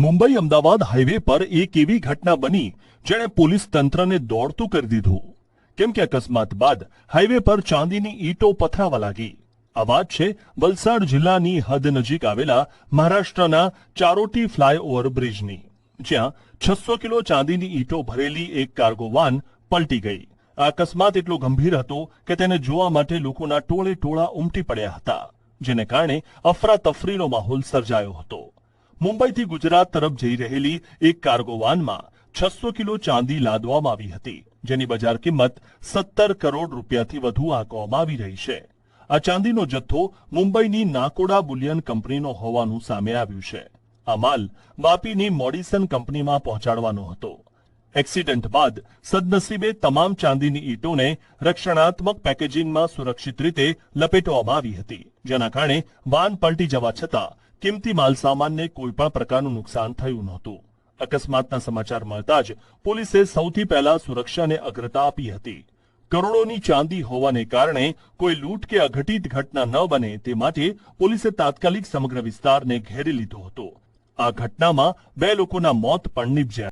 Mumbai Ahmedabad highway પર એક એવી ઘટના બની જેણે પોલીસ તંત્રને દોડતું કરી દીધું, કેમ કે અકસ્માત બાદ હાઈવે પર ચાંદીની ઈંટો પથરાવા લાગી। આ વાત છે વલસાડ જિલ્લાની હદ નજીક આવેલા મહારાષ્ટ્રના ચારોટી ફ્લાયઓવર બ્રિજની, જ્યાં 600 કિલો ચાંદીની ઈંટો ભરેલી એક કાર્ગો વાન પલટી ગઈ। આ અકસ્માત એટલો ગંભીર હતો કે તેને જોવા માટે લોકોના ટોળે ટોળા ઉમટી પડ્યા હતા, જેને કારણે અફરાતફરીનો માહોલ સર્જાયો હતો। મુંબઈથી ગુજરાત તરફ જઈ રહેલી એક કાર્ગો વાનમાં 600 કિલો ચાંદી લાદવામાં આવી હતી, જેની બજાર કિંમત 17 કરોડ રૂપિયાથી વધુ આંકવામાં આવી રહી છે। આ ચાંદીનો જથ્થો મુંબઈની નાકોડા બુલિયન કંપનીનો હોવાનું સામે આવ્યું છે। આ માલ વાપીની મોડિસન કંપનીમાં પહોંચાડવાનો હતો। એક્સિડન્ટ બાદ સદનસીબે તમામ ચાંદીની ઈંટોને રક્ષણાત્મક પેકેજિંગમાં સુરક્ષિત રીતે લપેટવામાં આવી હતી, જેના કારણે વાન પલટી જવા છતાં કિંમતી માલસામાનને કોઈપણ પ્રકારનું નુકસાન થયું નહોતું। અકસ્માતના સમાચાર મળતા જ પોલીસે સૌથી પહેલા સુરક્ષાને અગ્રતા આપી હતી। કરોડોની ચાંદી હોવાને કારણે કોઈ લૂંટ કે અઘટિત ઘટના ન બને તે માટે પોલીસે તાત્કાલિક સમગ્ર વિસ્તારને ઘેરી લીધો હતો। આ ઘટનામાં 2 લોકોના મોત પણ નીપજ્યા।